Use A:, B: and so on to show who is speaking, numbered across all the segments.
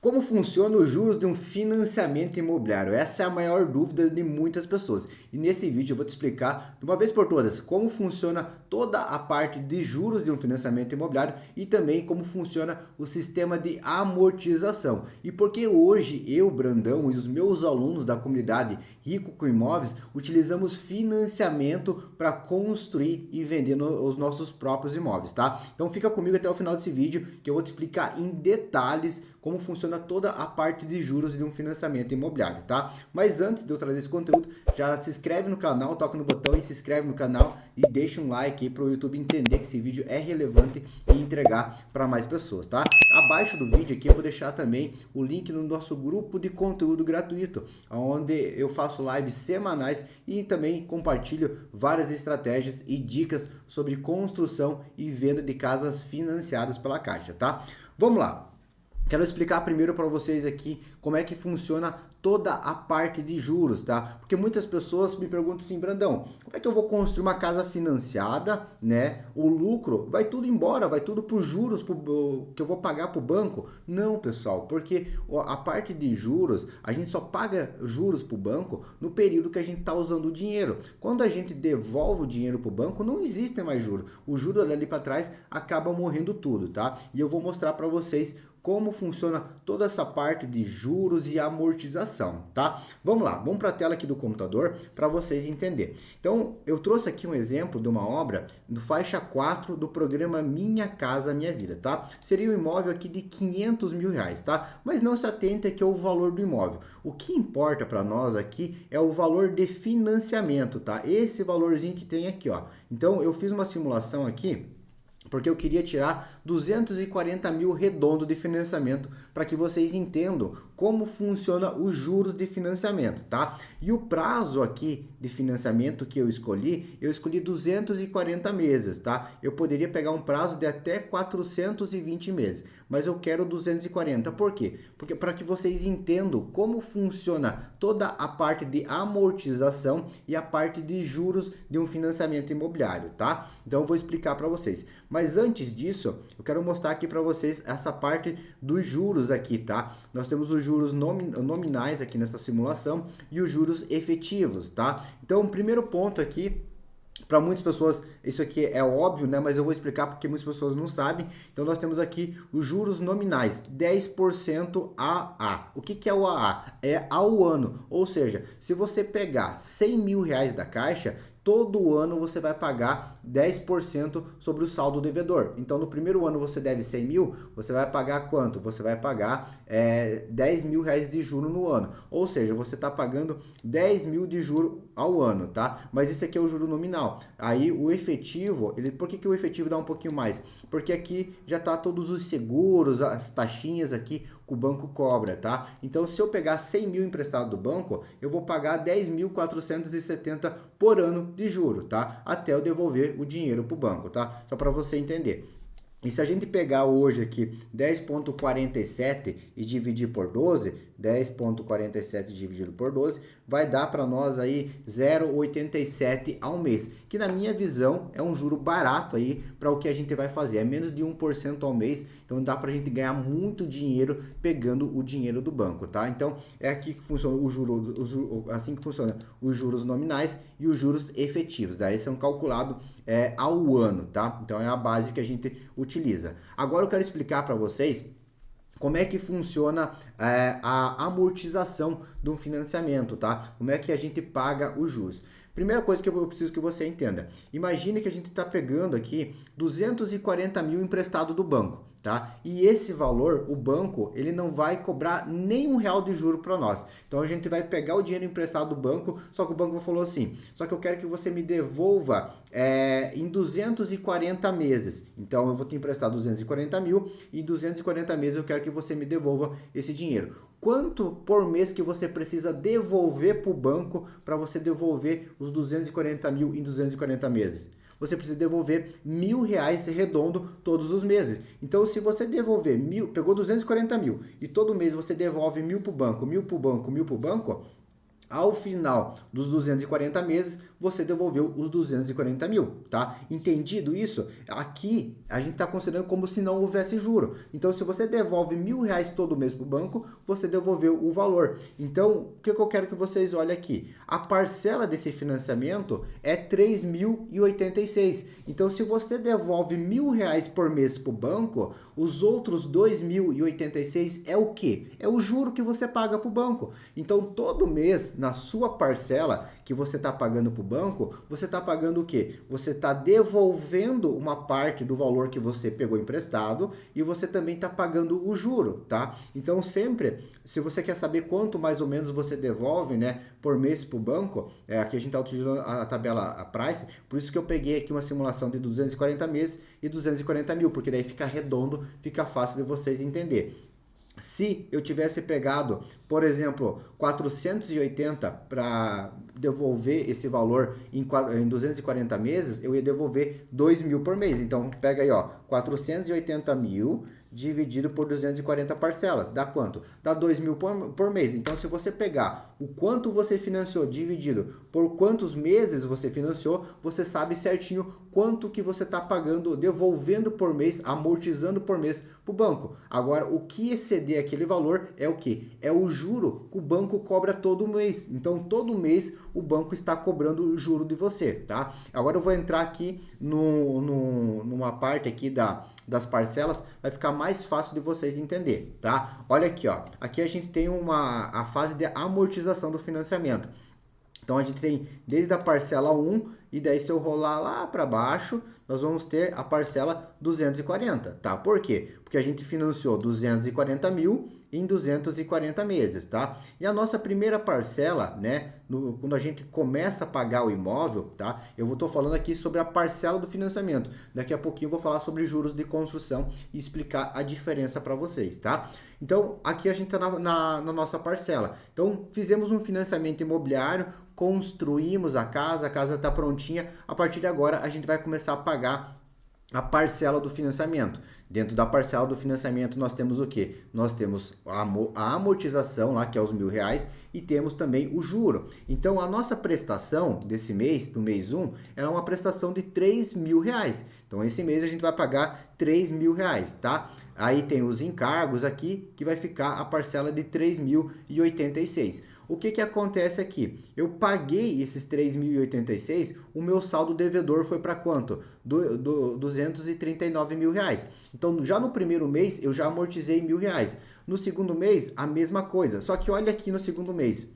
A: Como funciona os juros de um financiamento imobiliário? Essa é a maior dúvida de muitas pessoas. E nesse vídeo eu vou te explicar de uma vez por todas como funciona toda a parte de juros de um financiamento imobiliário e também como funciona o sistema de amortização. E por que hoje eu, Brandão, e os meus alunos da comunidade Rico com Imóveis utilizamos financiamento para construir e vender os nossos próprios imóveis, tá? Então fica comigo até o final desse vídeo que eu vou te explicar em detalhes como funciona toda a parte de juros de um financiamento imobiliário, tá? Mas antes de eu trazer esse conteúdo, já se inscreve no canal, toca no botão e se inscreve no canal e deixa um like aí para o YouTube entender que esse vídeo é relevante e entregar para mais pessoas, tá? Abaixo do vídeo aqui eu vou deixar também o link no nosso grupo de conteúdo gratuito, onde eu faço lives semanais e também compartilho várias estratégias e dicas sobre construção e venda de casas financiadas pela Caixa, tá? Vamos lá. Quero explicar primeiro para vocês aqui como é que funciona toda a parte de juros, tá? Porque muitas pessoas me perguntam assim, Brandão, como é que eu vou construir uma casa financiada, né? O lucro vai tudo embora, vai tudo para os juros que eu vou pagar para o banco? Não, pessoal, porque a parte de juros, a gente só paga juros para o banco no período que a gente está usando o dinheiro. Quando a gente devolve o dinheiro para o banco, não existe mais juros. O juro ali para trás acaba morrendo tudo, tá? E eu vou mostrar para vocês como funciona toda essa parte de juros e amortização, tá? Vamos lá, vamos para a tela aqui do computador para vocês entenderem. Então, eu trouxe aqui um exemplo de uma obra do faixa 4 do programa Minha Casa Minha Vida, tá? Seria um imóvel aqui de 500 mil reais, tá? Mas não se atente aqui ao valor do imóvel. O que importa para nós aqui é o valor de financiamento, tá? Esse valorzinho que tem aqui, ó. Então, eu fiz uma simulação aqui porque eu queria tirar 240 mil redondo de financiamento para que vocês entendam como funciona os juros de financiamento, tá? E o prazo aqui de financiamento que eu escolhi 240 meses, tá? Eu poderia pegar um prazo de até 420 meses, mas eu quero 240. Por quê? Porque para que vocês entendam como funciona toda a parte de amortização e a parte de juros de um financiamento imobiliário, tá? Então eu vou explicar para vocês. Mas antes disso, eu quero mostrar aqui para vocês essa parte dos juros aqui, tá? Nós temos os juros nominais aqui nessa simulação e os juros efetivos, tá? Então, o primeiro ponto aqui, para muitas pessoas, isso aqui é óbvio, né? Mas eu vou explicar porque muitas pessoas não sabem. Então, nós temos aqui os juros nominais, 10% AA. O que é o AA? É ao ano. Ou seja, se você pegar 100 mil reais da Caixa, todo ano você vai pagar 10% sobre o saldo devedor. Então, no primeiro ano você deve 100 mil, você vai pagar quanto? Você vai pagar 10 mil reais de juro no ano. Ou seja, você está pagando 10 mil de juro ao ano, tá? Mas isso aqui é o juro nominal. Aí o efetivo, por que o efetivo dá um pouquinho mais? Porque aqui já está todos os seguros, as taxinhas aqui que o banco cobra, tá? Então, se eu pegar 100 mil emprestado do banco, eu vou pagar 10.470 por ano de juro, tá? Até eu devolver o dinheiro para o banco, tá? Só para você entender. E se a gente pegar hoje aqui 10,47 e dividir por 12, 10,47 dividido por 12, vai dar para nós aí 0,87 ao mês, que na minha visão é um juro barato aí para o que a gente vai fazer, é menos de 1% ao mês, então dá para a gente ganhar muito dinheiro pegando o dinheiro do banco, tá? Então é aqui que funciona assim que funciona os juros nominais e os juros efetivos, daí são calculados ao ano, tá? Então é a base que a gente utiliza. Agora eu quero explicar para vocês como é que funciona a amortização do financiamento, tá? Como é que a gente paga os juros. Primeira coisa que eu preciso que você entenda. Imagine que a gente está pegando aqui 240 mil emprestado do banco, tá? E esse valor, o banco, ele não vai cobrar nem R$ 1 de juro para nós. Então a gente vai pegar o dinheiro emprestado do banco, só que o banco falou assim, só que eu quero que você me devolva em 240 meses. Então eu vou te emprestar 240 mil e em 240 meses eu quero que você me devolva esse dinheiro. Quanto por mês que você precisa devolver para o banco para você devolver os 240 mil em 240 meses? Você precisa devolver R$ 1.000 redondo todos os meses. Então, se você devolver mil, pegou 240 mil e todo mês você devolve 1.000 para o banco, 1.000 para o banco, 1.000 para o banco, Ao final dos 240 meses, você devolveu os 240 mil, tá? Entendido isso? Aqui a gente está considerando como se não houvesse juro. Então, se você devolve R$ 1.000 todo mês para o banco, você devolveu o valor. Então, o que eu quero que vocês olhem aqui? A parcela desse financiamento é 3.086. Então, se você devolve R$ 1.000 por mês para o banco, os outros 2.086 é o quê? É o juro que você paga para o banco. Então, todo mês, na sua parcela que você está pagando para o banco, você está pagando o quê? Você está devolvendo uma parte do valor que você pegou emprestado e você também está pagando o juro, tá? Então, sempre, se você quer saber quanto mais ou menos você devolve, né, por mês para o banco, aqui a gente está utilizando a tabela a Price, por isso que eu peguei aqui uma simulação de 240 meses e 240 mil, porque daí fica redondo, fica fácil de vocês entender. Se eu tivesse pegado, por exemplo, 480 para devolver esse valor em 240 meses, eu ia devolver 2.000 por mês. Então, pega aí, ó, 480 mil dividido por 240 parcelas. Dá quanto? Dá 2.000 por mês. Então, se você pegar o quanto você financiou dividido por quantos meses você financiou, você sabe certinho quanto que você está pagando, devolvendo por mês, amortizando por mês para o banco. Agora, o que exceder aquele valor é o que? É o juro que o banco cobra todo mês. Então, todo mês o banco está cobrando o juro de você, tá? Agora eu vou entrar aqui numa parte aqui das parcelas, vai ficar mais fácil de vocês entender, tá? Olha aqui, ó. Aqui a gente tem a fase de amortização do financiamento. Então a gente tem desde a parcela 1 e daí se eu rolar lá para baixo, nós vamos ter a parcela 240, tá? Por quê? Porque a gente financiou 240 mil em 240 meses, tá? E a nossa primeira parcela, né, quando a gente começa a pagar o imóvel, tá? Eu estou falando aqui sobre a parcela do financiamento. Daqui a pouquinho eu vou falar sobre juros de construção e explicar a diferença para vocês, tá? Então, aqui a gente está na nossa parcela. Então, fizemos um financiamento imobiliário, construímos a casa está prontinha. A partir de agora, a gente vai começar a pagar a parcela do financiamento. Dentro da parcela do financiamento nós temos o que? Nós temos a amortização lá, que é os R$ 1.000, e temos também o juro. Então a nossa prestação desse mês, do mês 1, é uma prestação de R$ 3.000. Então esse mês a gente vai pagar R$ 3.000, tá? Aí tem os encargos aqui, que vai ficar a parcela de 3.086. O que acontece aqui? Eu paguei esses 3.086, o meu saldo devedor foi para quanto? R$ 239 mil. Então, já no primeiro mês, eu já amortizei R$ 1.000. No segundo mês, a mesma coisa. Só que olha aqui no segundo mês.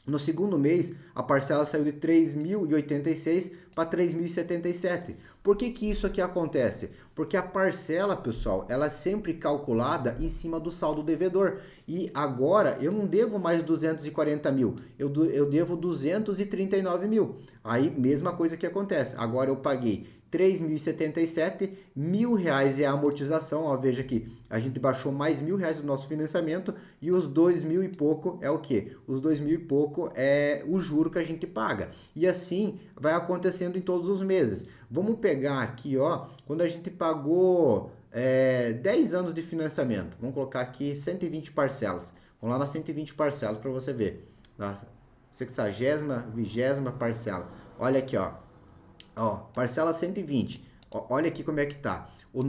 A: No segundo mês, a parcela saiu de 3.086 para 3.077. Por que isso aqui acontece? Porque a parcela, pessoal, ela é sempre calculada em cima do saldo devedor. E agora eu não devo mais 240 mil, eu devo 239 mil. Aí, mesma coisa que acontece. Agora eu paguei 3.077, R$ 1.000 é a amortização, ó, veja aqui, a gente baixou mais R$ 1.000 do nosso financiamento e os 2.000 e pouco é o que? Os 2.000 e pouco é o juro que a gente paga. E assim vai acontecendo em todos os meses. Vamos pegar aqui, ó, quando a gente pagou 10 anos de financiamento, vamos colocar aqui 120 parcelas. Vamos lá nas 120 parcelas para você ver. Na 60ª, 20ª parcela. Olha aqui, ó. Ó, parcela 120. Ó, olha aqui como é que tá. A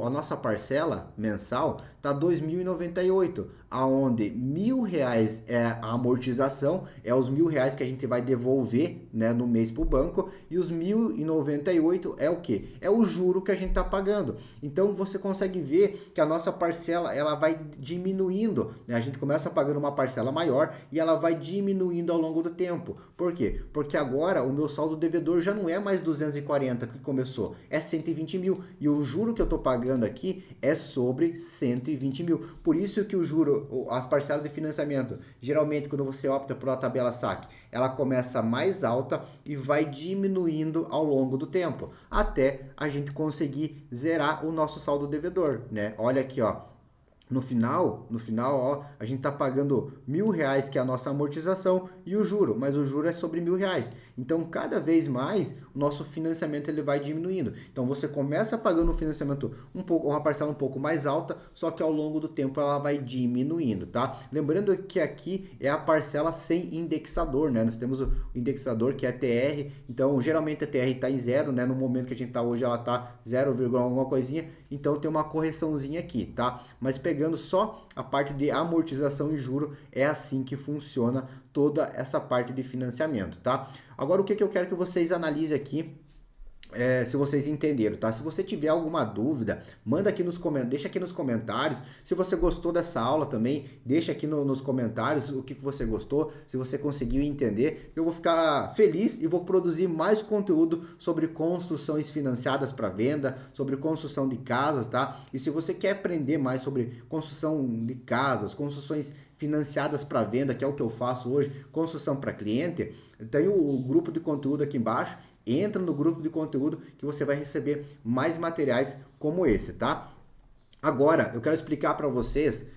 A: nossa parcela mensal tá 2.098, aonde R$ 1.000 é a amortização, é os R$ 1.000 que a gente vai devolver, né, no mês para o banco, e os 1.098 é o que? É o juro que a gente está pagando. Então você consegue ver que a nossa parcela ela vai diminuindo, né? A gente começa pagando uma parcela maior e ela vai diminuindo ao longo do tempo. Por quê? Porque agora o meu saldo devedor já não é mais 240 que começou, é 120 mil, e o juro que eu estou pagando aqui é sobre 120 mil. Por isso que o juro, as parcelas de financiamento, geralmente quando você opta por uma tabela saque, ela começa mais alta e vai diminuindo ao longo do tempo, até a gente conseguir zerar o nosso saldo devedor, né? Olha aqui, ó. No final, ó, a gente está pagando R$ 1.000 que é a nossa amortização e o juro, mas o juro é sobre R$ 1.000. Então, cada vez mais, o nosso financiamento ele vai diminuindo. Então, você começa pagando um financiamento uma parcela um pouco mais alta, só que ao longo do tempo ela vai diminuindo, tá? Lembrando que aqui é a parcela sem indexador, né? Nós temos o indexador que é TR, então geralmente a TR está em zero, né? No momento que a gente está hoje ela está 0, alguma coisinha, então tem uma correçãozinha aqui, tá? Mas pegando só a parte de amortização e juro, é assim que funciona toda essa parte de financiamento, tá? Agora o que eu quero que vocês analisem aqui, se vocês entenderam, tá? Se você tiver alguma dúvida, manda aqui deixa aqui nos comentários. Se você gostou dessa aula também, deixa aqui nos comentários o que você gostou, se você conseguiu entender. Eu vou ficar feliz e vou produzir mais conteúdo sobre construções financiadas para venda, sobre construção de casas, tá? E se você quer aprender mais sobre construção de casas, construções financiadas para venda, que é o que eu faço hoje, construção para cliente, tem o grupo de conteúdo aqui embaixo. Entra no grupo de conteúdo que você vai receber mais materiais como esse, tá? Agora, eu quero explicar para vocês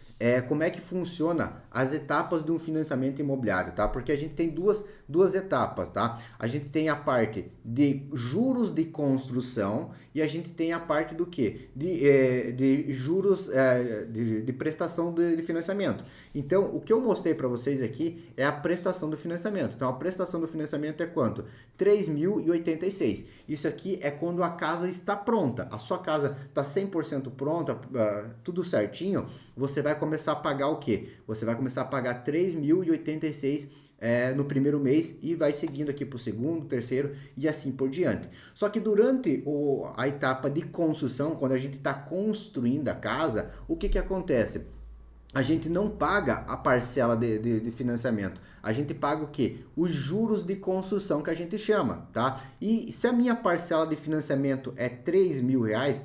A: como é que funciona as etapas de um financiamento imobiliário, tá? Porque a gente tem duas etapas, tá? A gente tem a parte de juros de construção e a gente tem a parte do quê? De juros de prestação de financiamento. Então, o que eu mostrei para vocês aqui é a prestação do financiamento. Então, a prestação do financiamento é quanto? R$ 3.086. Isso aqui é quando a casa está pronta. A sua casa está 100% pronta, tudo certinho, você vai começar a pagar o quê? Você vai começar a pagar R$ 3.086 no primeiro mês e vai seguindo aqui para o segundo, terceiro e assim por diante. Só que durante a etapa de construção, quando a gente está construindo a casa, o que acontece? A gente não paga a parcela de financiamento. A gente paga o quê? Os juros de construção que a gente chama, tá? E se a minha parcela de financiamento é R$ 3.000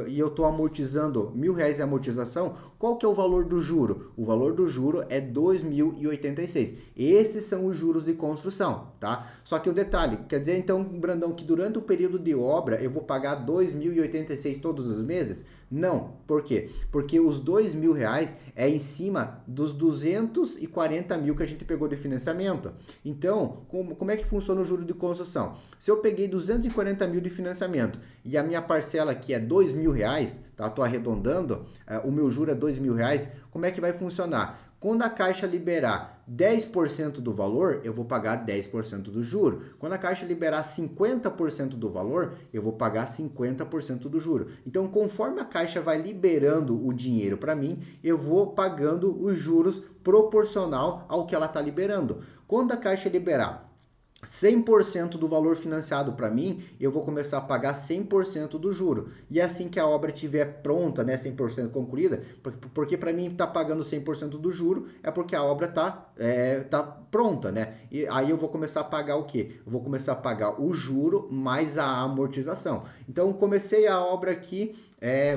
A: e eu estou amortizando R$ 1.000 de amortização, qual que é o valor do juro? O valor do juro é 2.086. Esses são os juros de construção, tá? Só que o detalhe, quer dizer então, Brandão, que durante o período de obra eu vou pagar 2.086 todos os meses? Não. Por quê? Porque os R$ 2.000 é em cima dos 240 mil que a gente pegou de financiamento. Então, como é que funciona o juro de construção? Se eu peguei 240 mil de financiamento e a minha parcela aqui é R$ 2.000, tá? Estou arredondando, o meu juro é R$ 2.000, como é que vai funcionar? Quando a Caixa liberar 10% do valor, eu vou pagar 10% do juro. Quando a Caixa liberar 50% do valor, eu vou pagar 50% do juro. Então, conforme a Caixa vai liberando o dinheiro para mim, eu vou pagando os juros proporcional ao que ela está liberando. Quando a Caixa liberar 100% do valor financiado para mim, eu vou começar a pagar 100% do juro. E assim que a obra estiver pronta, né, 100% concluída, porque para mim tá pagando 100% do juro, é porque a obra tá pronta, né? E aí eu vou começar a pagar o quê? Eu vou começar a pagar o juro mais a amortização. Então, comecei a obra aqui,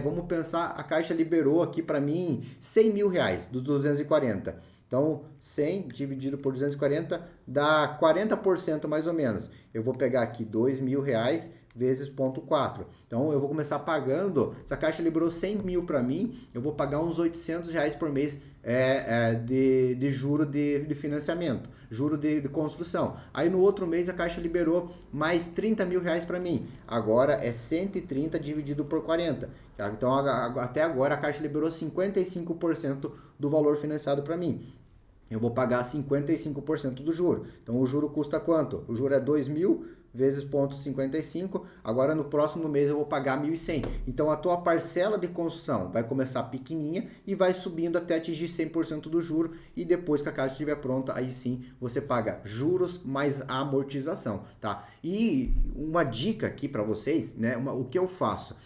A: vamos pensar, a Caixa liberou aqui para mim R$ 100.000 dos 240. Então, 100 dividido por 240 dá 40% mais ou menos. Eu vou pegar aqui R$ 2.000 vezes 0,4. Então, eu vou começar pagando, se a Caixa liberou 100 mil para mim, eu vou pagar uns R$ 800 por mês de juro de financiamento, juro de construção. Aí, no outro mês, a Caixa liberou mais R$ 30.000 para mim. Agora, é 130 dividido por 40. Então, até agora, a Caixa liberou 55% do valor financiado para mim. Eu vou pagar 55% do juro. Então, o juro custa quanto? O juro é 2.000 vezes 0,55. Agora, no próximo mês, eu vou pagar 1.100. Então, a tua parcela de construção vai começar pequenininha e vai subindo até atingir 100% do juro. E depois que a casa estiver pronta, aí sim, você paga juros mais a amortização, tá? E uma dica aqui para vocês, né? O que eu faço?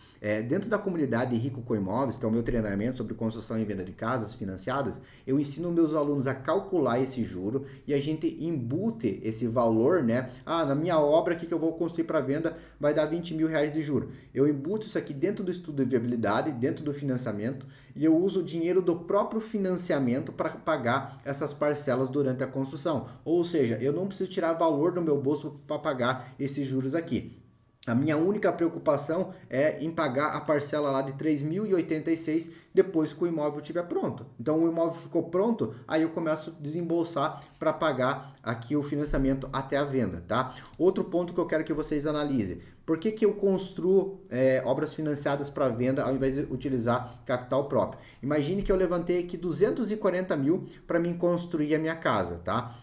A: Dentro da comunidade Rico com Imóveis, que é o meu treinamento sobre construção e venda de casas financiadas, eu ensino meus alunos a calcular esse juro e a gente embute esse valor, né? Na minha obra aqui que eu vou construir para venda vai dar R$ 20.000 de juro. Eu embuto isso aqui dentro do estudo de viabilidade, dentro do financiamento, e eu uso o dinheiro do próprio financiamento para pagar essas parcelas durante a construção. Ou seja, eu não preciso tirar valor do meu bolso para pagar esses juros aqui. A minha única preocupação é em pagar a parcela lá de 3.086 depois que o imóvel estiver pronto. Então o imóvel ficou pronto, aí eu começo a desembolsar para pagar aqui o financiamento até a venda, tá? Outro ponto que eu quero que vocês analisem. Por que que eu construo obras financiadas para venda ao invés de utilizar capital próprio? Imagine que eu levantei aqui 240 mil para mim construir a minha casa, tá?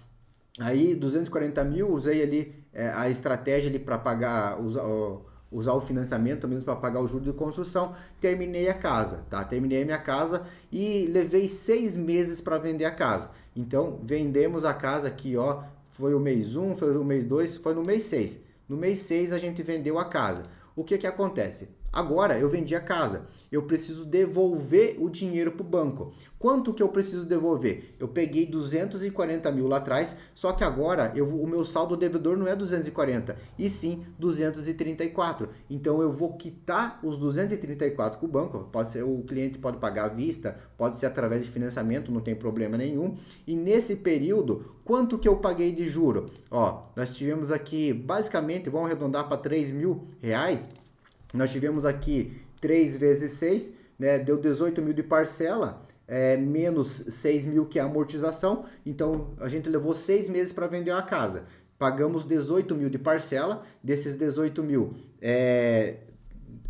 A: Aí, 240 mil, usei ali a estratégia ali para pagar, usar o financiamento mesmo para pagar o juro de construção. Terminei a casa, tá? Terminei a minha casa e levei 6 meses para vender a casa. Então, vendemos a casa aqui, ó. Foi o mês 1, foi o mês 2, foi no mês 6. No mês 6 a gente vendeu a casa. O que que acontece? Agora eu vendi a casa, eu preciso devolver o dinheiro para o banco. Quanto que eu preciso devolver? Eu peguei 240 mil lá atrás, só que agora o meu saldo devedor não é 240, e sim 234. Então eu vou quitar os 234 com o banco. Pode ser, o cliente pode pagar à vista, pode ser através de financiamento, não tem problema nenhum. E nesse período, quanto que eu paguei de juro? Ó, nós tivemos aqui, basicamente, vamos arredondar para 3 mil reais. Nós tivemos aqui 3 vezes 6, né, deu 18 mil de parcela, menos 6 mil que é a amortização. Então a gente levou 6 meses para vender a casa. Pagamos 18 mil de parcela, desses 18 mil,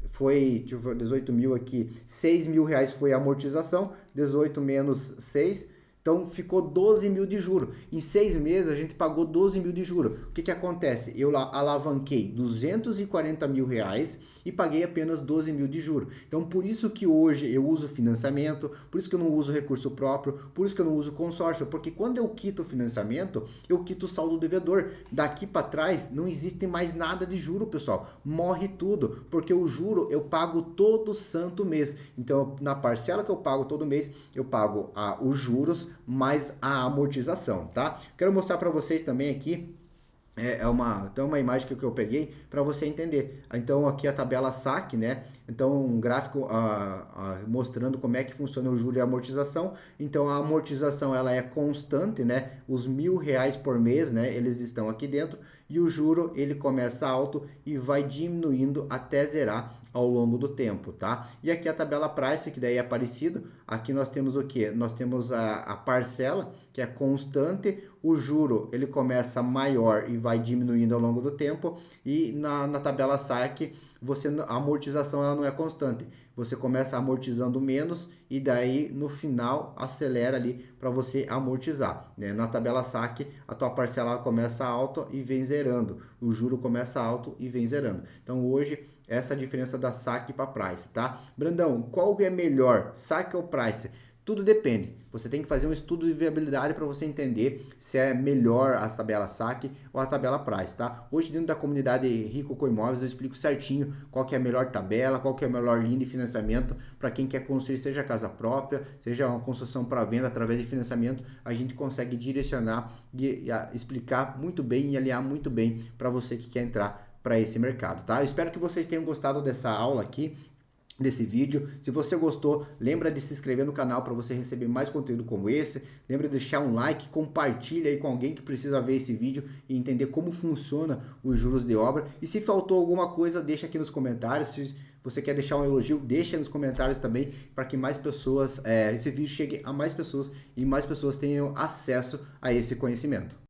A: foi, deixa eu ver, 18 mil aqui, 6 mil reais foi a amortização, 18 menos 6. Então ficou 12 mil de juro. Em 6 meses a gente pagou 12 mil de juro. O que que acontece? Eu alavanquei 240 mil reais e paguei apenas 12 mil de juro. Então por isso que hoje eu uso financiamento, por isso que eu não uso recurso próprio, por isso que eu não uso consórcio, porque quando eu quito o financiamento, eu quito o saldo devedor. Daqui para trás não existe mais nada de juro, pessoal. Morre tudo, porque o juro eu pago todo santo mês. Então na parcela que eu pago todo mês, eu pago os juros mais a amortização, tá? Quero mostrar para vocês também aqui uma imagem que eu peguei para você entender. Então aqui a tabela SAC, né? Então um gráfico mostrando como é que funciona o juro e a amortização. Então a amortização ela é constante, né? Os R$ 1.000 por mês, né? Eles estão aqui dentro e o juro ele começa alto e vai diminuindo até zerar ao longo do tempo, tá? E aqui a tabela price, que daí é parecido. Aqui nós temos o que? Nós temos a parcela, que é constante, o juro ele começa maior e vai diminuindo ao longo do tempo, e na tabela SAC, a amortização ela não é constante. Você começa amortizando menos e daí no final acelera ali para você amortizar, né? Na tabela SAC, a tua parcela começa alta e vem zerando, o juro começa alto e vem zerando. Então hoje essa é a diferença da SAC para Price, tá? Brandão, qual é melhor, SAC ou Price? Tudo depende. Você tem que fazer um estudo de viabilidade para você entender se é melhor a tabela SAC ou a tabela Price, tá? Hoje dentro da comunidade Rico com Imóveis eu explico certinho qual que é a melhor tabela, qual que é a melhor linha de financiamento para quem quer construir, seja casa própria, seja uma construção para venda através de financiamento. A gente consegue direcionar e explicar muito bem e alinhar muito bem para você que quer entrar para esse mercado, tá? Eu espero que vocês tenham gostado dessa aula aqui, desse vídeo. Se você gostou, lembra de se inscrever no canal para você receber mais conteúdo como esse. Lembra de deixar um like, compartilha aí com alguém que precisa ver esse vídeo e entender como funciona os juros de obra. E se faltou alguma coisa, deixa aqui nos comentários. Se você quer deixar um elogio, deixa nos comentários também, para que mais pessoas, esse vídeo chegue a mais pessoas e mais pessoas tenham acesso a esse conhecimento.